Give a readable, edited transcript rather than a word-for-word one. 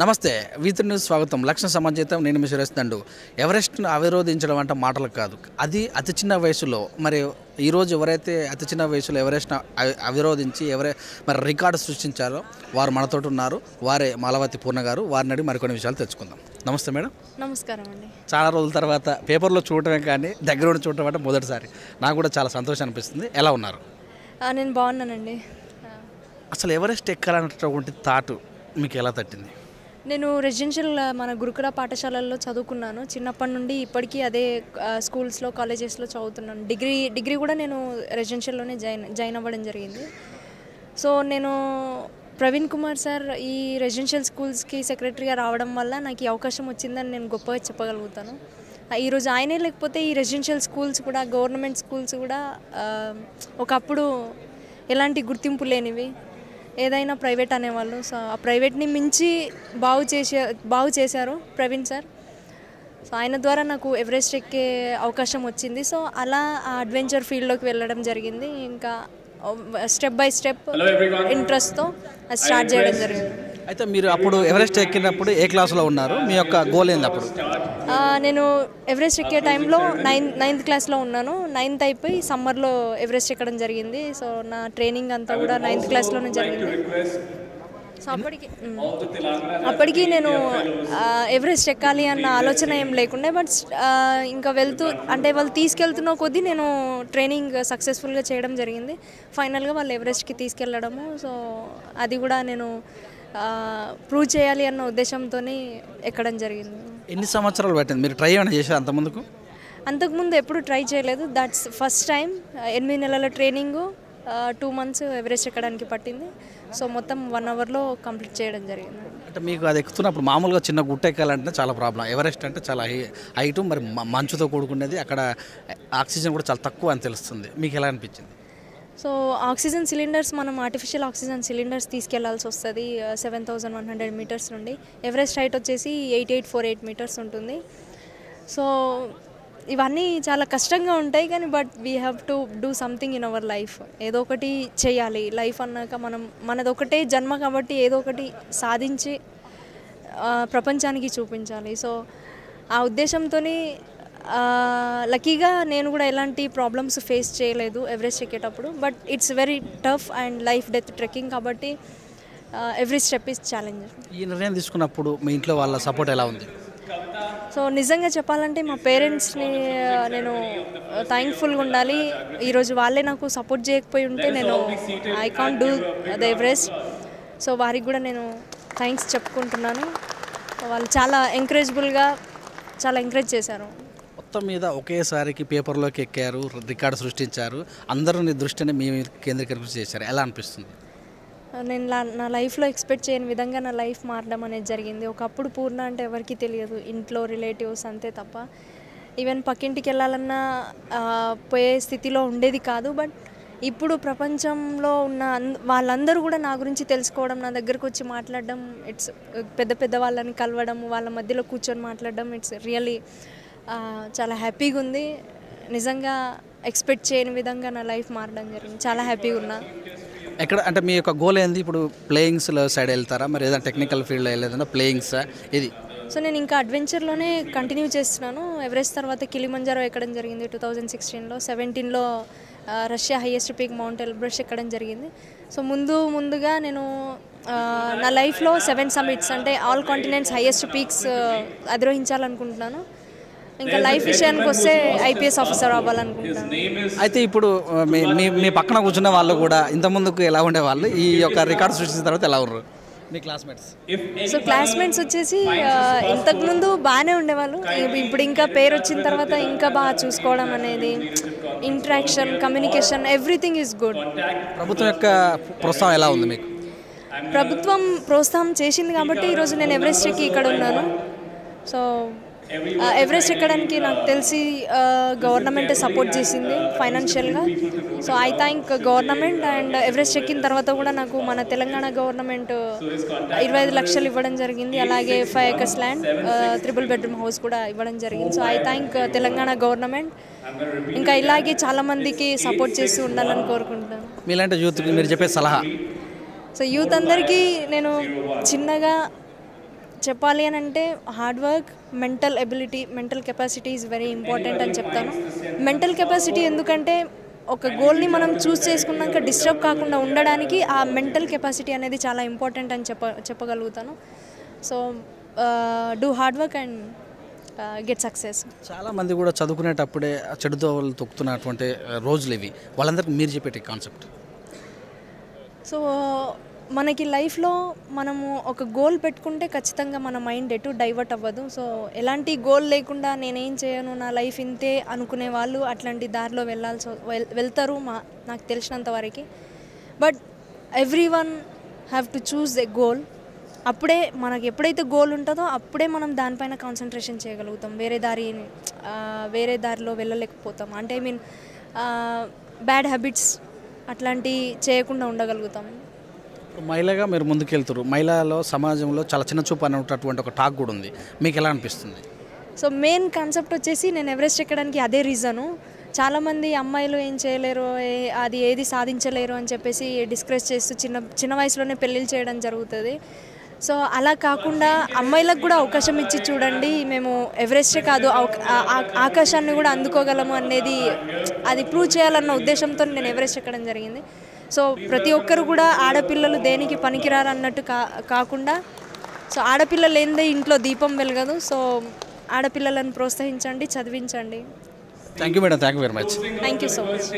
నమస్తే వీతి న్యూస్ స్వాగతం. లక్ష్య సమాజం నేను మీ సురేష్ దండు. ఎవరెస్ట్ను అవిరోధించడం అంటే మాటలు కాదు, అది అతి చిన్న వయసులో. మరి ఈరోజు ఎవరైతే అతి చిన్న వయసులో ఎవరెస్ట్ను అవిరోధించి మరి రికార్డు సృష్టించారో వారు మనతోటి ఉన్నారు. వారే మాలవతి పూర్ణ గారు. వారిని అడిగి మరికొన్ని విషయాలు తెచ్చుకుందాం. నమస్తే మేడం. నమస్కారం అండి. చాలా రోజుల తర్వాత పేపర్లో చూడటమే కానీ దగ్గర ఉండి చూడటం అంటే మొదటిసారి. నాకు కూడా చాలా సంతోషం అనిపిస్తుంది. ఎలా ఉన్నారు? నేను బాగున్నానండి. అసలు ఎవరెస్ట్ ఎక్కాలన్నటువంటి థాట్ మీకు ఎలా తట్టింది? నేను రెసిడెన్షియల్ మన గురుకుల పాఠశాలల్లో చదువుకున్నాను. చిన్నప్పటి నుండి ఇప్పటికీ అదే స్కూల్స్లో కాలేజెస్లో చదువుతున్నాను. డిగ్రీ కూడా నేను రెసిడెన్షియల్లోనే జాయిన్ అవ్వడం జరిగింది. సో నేను ప్రవీణ్ కుమార్ సార్ ఈ రెసిడెన్షియల్ స్కూల్స్కి సెక్రటరీగా రావడం వల్ల నాకు ఈ అవకాశం వచ్చిందని నేను గొప్పగా చెప్పగలుగుతాను. ఈరోజు ఆయనే లేకపోతే ఈ రెసిడెన్షియల్ స్కూల్స్ కూడా, గవర్నమెంట్ స్కూల్స్ కూడా ఒకప్పుడు ఎలాంటి గుర్తింపు లేనివి, ఏదైనా ప్రైవేట్ అనేవాళ్ళు. సో ఆ ప్రైవేట్ని మించి బాగు చేశారు ప్రవీణ్ సార్. సో ఆయన ద్వారా నాకు ఎవరెస్ట్ ఎక్కే అవకాశం వచ్చింది. సో అలా ఆ అడ్వెంచర్ ఫీల్డ్లోకి వెళ్ళడం జరిగింది. ఇంకా స్టెప్ బై స్టెప్ ఇంట్రెస్ట్తో అది స్టార్ట్ చేయడం జరిగింది. అయితే మీరు అప్పుడు ఎవరెస్ట్ ఎక్కినప్పుడు ఏ క్లాస్లో ఉన్నారు? మీ యొక్క గోల్ ఏంది అప్పుడు? నేను ఎవరెస్ట్ ఎక్కే టైంలో నైన్త్ క్లాస్లో ఉన్నాను. 9th అయిపోయి సమ్మర్లో ఎవరెస్ట్ ఎక్కడం జరిగింది. సో నా ట్రైనింగ్ అంతా కూడా 9th క్లాస్లోనే జరిగింది. సో అప్పటికి నేను ఎవరెస్ట్ ఎక్కాలి అన్న ఆలోచన ఏం లేకుండే. బట్ ఇంకా అంటే వాళ్ళు తీసుకెళ్తున్న కొద్దీ నేను ట్రైనింగ్ సక్సెస్ఫుల్గా చేయడం జరిగింది. ఫైనల్గా వాళ్ళు ఎవరెస్ట్కి తీసుకెళ్ళడము. సో అది కూడా నేను ప్రూవ్ చేయాలి అన్న ఉద్దేశంతో ఎక్కడం జరిగింది. ఎన్ని సంవత్సరాలు పట్టింది? మీరు ట్రై ఏమైనా చేశారు అంతకుముందుకు? అంతకుముందు ఎప్పుడు ట్రై చేయలేదు. That's first time. 8 నెలల ట్రైనింగు, 2 months ఎవరెస్ట్ ఎక్కడానికి పట్టింది. సో మొత్తం 1 hourలో కంప్లీట్ చేయడం జరిగింది. అంటే మీకు అది ఎక్కుతున్నప్పుడు మామూలుగా చిన్న గుట్ట ఎక్కాలంటే చాలా ప్రాబ్లం. ఎవరెస్ట్ అంటే చాలా హైటు, మరి మంచుతో కూడుకునేది, అక్కడ ఆక్సిజన్ కూడా చాలా తక్కువ అని తెలుస్తుంది. మీకు ఎలా అనిపించింది? సో ఆక్సిజన్ సిలిండర్స్, మనం ఆర్టిఫిషియల్ ఆక్సిజన్ సిలిండర్స్ తీసుకెళ్లాల్సి వస్తుంది 7100 meters నుండి. ఎవరెస్ట్ హైట్ వచ్చేసి 8848 meters ఉంటుంది. సో ఇవన్నీ చాలా కష్టంగా ఉంటాయి కానీ but we have to do something in our life. ఏదో ఒకటి చేయాలి. లైఫ్ అన్నాక మనది ఒకటే జన్మ కాబట్టి ఏదో ఒకటి సాధించి ప్రపంచానికి చూపించాలి. సో ఆ ఉద్దేశంతో లక్కీగా నేను కూడా ఎలాంటి ప్రాబ్లమ్స్ ఫేస్ చేయలేదు ఎవరెస్ట్ ఎక్కేటప్పుడు. But it's very tough and life death trekking కాబట్టి ఎవ్రీ స్టెప్ ఈజ్ ఛాలెంజ్. ఈ నిర్ణయం తీసుకున్నప్పుడు మీ ఇంట్లో వాళ్ళ సపోర్ట్ ఎలా ఉంది? సో నిజంగా చెప్పాలంటే మా పేరెంట్స్ని నేను థ్యాంక్ఫుల్గా ఉండాలి. ఈరోజు వాళ్ళే నాకు సపోర్ట్ చేయకపోయి ఉంటే నేను I can't do the Everest. So వారికి కూడా నేను థ్యాంక్స్ చెప్పుకుంటున్నాను. వాళ్ళు చాలా ఎంకరేజ్ చేశారు. మొత్తం మీద ఒకేసారికి పేపర్లోకి ఎక్కారు, రికార్డు సృష్టించారు, అందరూ దృష్టిని మీ కేంద్రీకరించి చేశారు. ఎలా అనిపిస్తుంది? నేను నా లైఫ్లో ఎక్స్పెక్ట్ చేయని విధంగా నా లైఫ్ మారడం అనేది జరిగింది. ఒకప్పుడు పూర్ణ అంటే ఎవరికి తెలియదు, ఇంట్లో రిలేటివ్స్ అంతే తప్ప. ఈవెన్ పక్కింటికి వెళ్ళాలన్నా పోయే స్థితిలో ఉండేది కాదు. బట్ ఇప్పుడు ప్రపంచంలో ఉన్న వాళ్ళందరూ కూడా నా గురించి తెలుసుకోవడం, నా దగ్గరకు వచ్చి మాట్లాడడం, ఇట్స్ పెద్ద వాళ్ళని కలవడం, వాళ్ళ మధ్యలో కూర్చొని మాట్లాడడం, ఇట్స్ రియల్లీ చాలా హ్యాపీగా ఉంది. నిజంగా ఎక్స్పెక్ట్ చేయని విధంగా నా లైఫ్ మారడం జరిగింది. చాలా హ్యాపీగా ఉన్నా. ఎక్కడ అంటే మీ యొక్క గోల్ ఏంది? ఇప్పుడు ప్లేయింగ్స్లో సైడ్ వెళ్తారా, మరి ఏదైనా టెక్నికల్ ఫీల్డ్లో వెళ్ళేదన్నా ప్లేయింగ్సా ఇది? సో నేను ఇంకా అడ్వెంచర్లోనే కంటిన్యూ చేస్తున్నాను. ఎవరెస్ట్ తర్వాత కిలిమంజారో ఎక్కడం జరిగింది 2016లో. 17లో Russia highest peak Mount Elbrus ఎక్కడం జరిగింది. సో ముందుగా నేను నా లైఫ్లో 7 summits అంటే ఆల్ కాంటినెంట్స్ హైయెస్ట్ పీక్స్ అధిరోహించాలనుకుంటున్నాను. ఇంకా లైఫ్ విషయానికి వస్తే ఐపీఎస్ ఆఫీసర్ అవ్వాలనుకుంటున్నాను. అయితే ఇప్పుడు మీ పక్కన కూర్చున్న వాళ్ళు కూడా ఇంతకుముందుకు ఎలా ఉండేవాళ్ళు, ఈ యొక్క రికార్డు సృష్టించిన తర్వాత ఎలా ఉన్నారు మీ క్లాస్మేట్స్? సో క్లాస్మేట్స్ వచ్చేసి ఇంతకుముందు బాగానే ఉండేవాళ్ళు. ఇప్పుడు ఇంకా పేరు వచ్చిన తర్వాత ఇంకా బాగా చూసుకోవడం అనేది, interaction, communication, everything is good. ప్రభుత్వం యొక్క ప్రోత్సాహం ఎలా ఉంది మీకు? ప్రభుత్వం ప్రోత్సాహం చేసింది కాబట్టి ఈరోజు నేను ఎవరెస్ట్ ఎక్కి ఇక్కడ ఉన్నాను. సో ఎవరెస్ట్ ఎక్కడానికి నాకు తెలిసి గవర్నమెంట్ సపోర్ట్ చేసింది ఫైనాన్షియల్గా. So I thank government. And Everest ఎక్కిన తర్వాత కూడా నాకు మన తెలంగాణ గవర్నమెంట్ 25 లక్షలు ఇవ్వడం జరిగింది. అలాగే 5 acres ల్యాండ్, 3 bedroom హౌస్ కూడా ఇవ్వడం జరిగింది. So I thank Telangana government. ఇంకా ఇలాగే చాలామందికి సపోర్ట్ చేస్తూ ఉండాలని కోరుకుంటున్నాను. మీలాంటి యూత్కి మీరు చెప్పే సలహా? సో యూత్ అందరికీ నేను చిన్నగా చెప్పాలి అని అంటే hard work, mental ability, mental capacity is very important అని చెప్తాను. మెంటల్ కెపాసిటీ ఎందుకంటే ఒక గోల్ని మనం చూస్ చేసుకున్నాక డిస్టర్బ్ కాకుండా ఉండడానికి ఆ మెంటల్ కెపాసిటీ అనేది చాలా ఇంపార్టెంట్ అని చెప్పగలుగుతాను. So do hard work and get success. చాలామంది కూడా చదువుకునేటప్పుడే చెడుతో వాళ్ళు తొక్కుతున్నటువంటి రోజులు ఇవి. వాళ్ళందరికీ మీరు చెప్పేటి కాన్సెప్ట్? సో మనకి లైఫ్లో మనము ఒక గోల్ పెట్టుకుంటే ఖచ్చితంగా మన మైండ్ ఎటు డైవర్ట్ అవ్వదు. సో ఎలాంటి గోల్ లేకుండా నేనేం చేయను, నా లైఫ్ ఇంతే అనుకునే వాళ్ళు అట్లాంటి దారిలో వెళ్తారు నాకు తెలిసినంత వరకు. But every one have to choose a goal. అప్పుడే మనకి ఎప్పుడైతే గోల్ ఉంటుందో అప్పుడే మనం దానిపైన కాన్సన్ట్రేషన్ చేయగలుగుతాం. వేరే దారిలో వెళ్ళలేకపోతాం. అంటే ఐ మీన్ బ్యాడ్ హ్యాబిట్స్ అట్లాంటివి చేయకుండా ఉండగలుగుతాం. మహిళగా మీరు ముందుకెళ్తారు. మహిళలో సమాజంలో చాలా చిన్న చూపు అనేటటువంటి ఒక టాక్ కూడా ఉంది. మీకు ఎలా అనిపిస్తుంది? సో మెయిన్ కాన్సెప్ట్ వచ్చేసి నేను ఎవరెస్ట్ ఎక్కడానికి అదే రీజను. చాలామంది అమ్మాయిలు ఏం చేయలేరు, అది ఏది సాధించలేరు అని చెప్పేసి డిస్కరేజ్ చేస్తూ చిన్న వయసులోనే పెళ్ళిళ్ళు చేయడం జరుగుతుంది. సో అలా కాకుండా అమ్మాయిలకు కూడా అవకాశం ఇచ్చి చూడండి, మేము ఎవరెస్టే కాదు ఆకాశాన్ని కూడా అందుకోగలము అనేది అది ప్రూవ్ చేయాలన్న ఉద్దేశంతో నేను ఎవరెస్ట్ ఎక్కడం జరిగింది. సో ప్రతి ఒక్కరు కూడా ఆడపిల్లలు దేనికి పనికిరారు అన్నట్టు కాకుండా, సో ఆడపిల్లలు లేనిదే ఇంట్లో దీపం వెలగదు. సో ఆడపిల్లలను ప్రోత్సహించండి, చదివించండి. Thank you madam, thank you very much. Thank you so much.